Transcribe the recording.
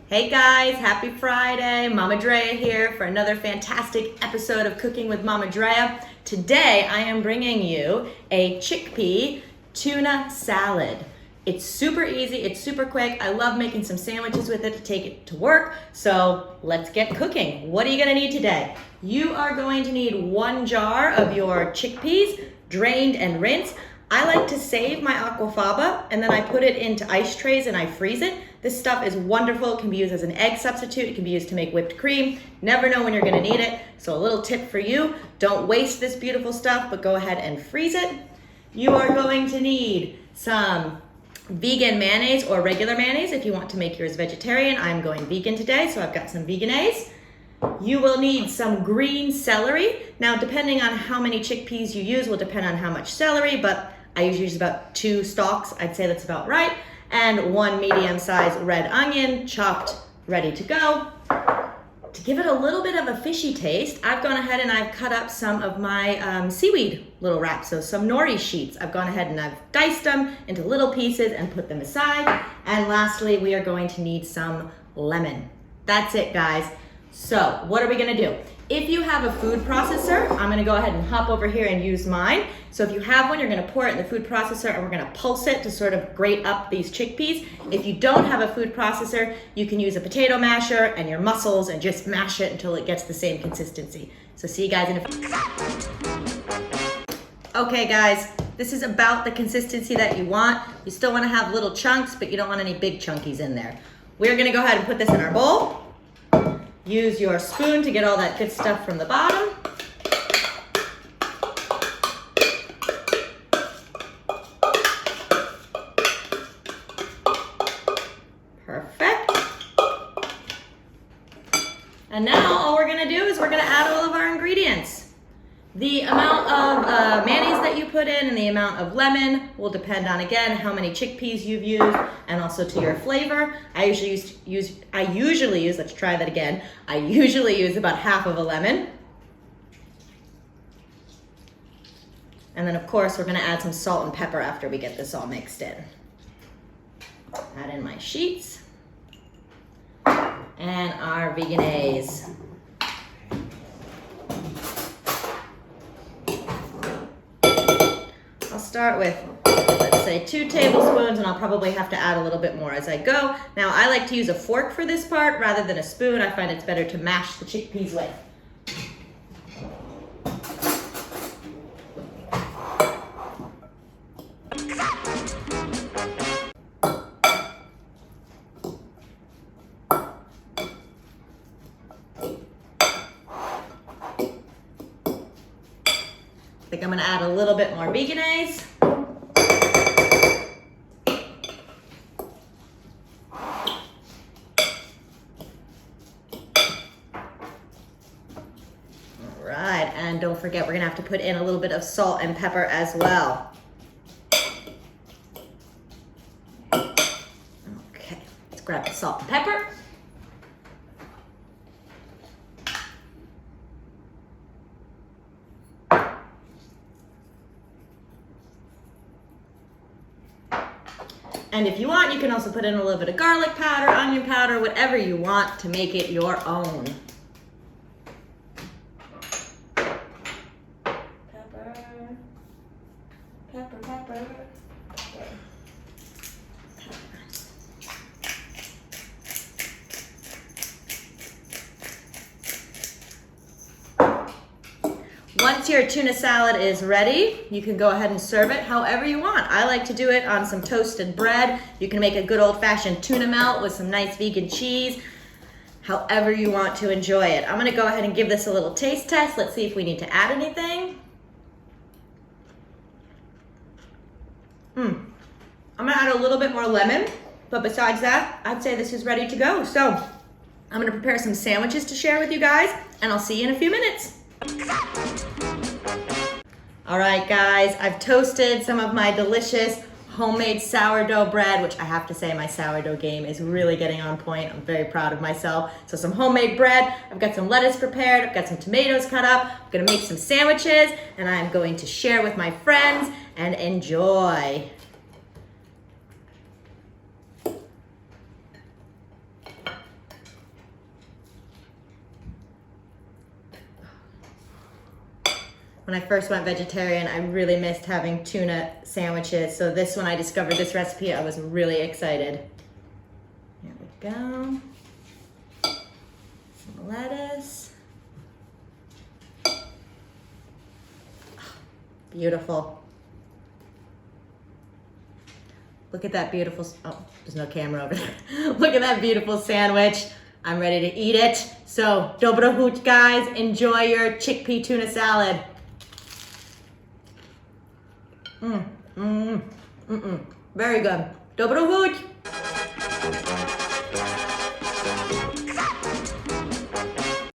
Hey guys, happy Friday. Mama Drea here for another fantastic episode of Cooking with Mama Drea. Today I am bringing you a chickpea tuna salad. It's super easy, it's super quick. I love making some sandwiches with it to take it to work. So let's get cooking. What are you gonna need today? You are going to need 1 jar of your chickpeas, drained and rinsed. I like to save my aquafaba and then I put it into ice trays and I freeze it. This stuff is wonderful. It can be used as an egg substitute. It can be used to make whipped cream. Never know when you're gonna need it. So a little tip for you, don't waste this beautiful stuff, but go ahead and freeze it. You are going to need some vegan mayonnaise or regular mayonnaise if you want to make yours vegetarian. I'm going vegan today, so I've got some veganese. You will need some green celery. Now, depending on how many chickpeas you use will depend on how much celery, but I usually use about 2 stalks. I'd say that's about right. And 1 medium-sized red onion, chopped, ready to go. To give it a little bit of a fishy taste, I've gone ahead and I've cut up some of my seaweed little wraps, so some Nori Sheets. I've gone ahead and I've diced them into little pieces and put them aside. And lastly, we are going to need some lemon. That's it, guys. So what are we gonna do? If you have a food processor, I'm gonna go ahead and hop over here and use mine. So if you have one, you're gonna pour it in the food processor and we're gonna pulse it to sort of grate up these chickpeas. If you don't have a food processor, you can use a potato masher and your muscles and just mash it until it gets the same consistency. So see you guys in a few. Okay guys, this is about the consistency that you want. You still wanna have little chunks, but you don't want any big chunkies in there. We're gonna go ahead and put this in our bowl. Use your spoon to get all that good stuff from the bottom. Perfect. And now all we're gonna do is we're gonna add all of our ingredients. The amount of mayonnaise that you put in and the amount of lemon will depend on, again, how many chickpeas you've used and also to your flavor. I usually use, let's try that again. I usually use about half of a lemon. And then of course, we're gonna add some salt and pepper after we get this all mixed in. Add in my sheets and our veganese. I'll start with, let's say 2 tablespoons, and I'll probably have to add a little bit more as I go. Now, I like to use a fork for this part rather than a spoon. I find it's better to mash the chickpeas with. I think I'm gonna add a little bit more veganese. All right, and don't forget, we're gonna have to put in a little bit of salt and pepper as well. Okay, let's grab the salt and pepper. And if you want, you can also put in a little bit of garlic powder, onion powder, whatever you want to make it your own. Pepper, pepper, pepper. Once your tuna salad is ready, you can go ahead and serve it however you want. I like to do it on some toasted bread. You can make a good old-fashioned tuna melt with some nice vegan cheese, however you want to enjoy it. I'm gonna go ahead and give this a little taste test. Let's see if we need to add anything. I'm gonna add a little bit more lemon, but besides that, I'd say this is ready to go. So I'm gonna prepare some sandwiches to share with you guys, and I'll see you in a few minutes. All right, guys, I've toasted some of my delicious homemade sourdough bread, which I have to say my sourdough game is really getting on point. I'm very proud of myself. So some homemade bread, I've got some lettuce prepared, I've got some tomatoes cut up, I'm gonna make some sandwiches, and I'm going to share with my friends and enjoy. when I first went vegetarian, I really missed having tuna sandwiches. So this, when I discovered this recipe, I was really excited. Here we go. Some lettuce. Beautiful. Look at that beautiful, oh, there's no camera over there. Look at that beautiful sandwich. I'm ready to eat it. So, dobro huć, guys. Enjoy your chickpea tuna salad. Very good. Dobro huć.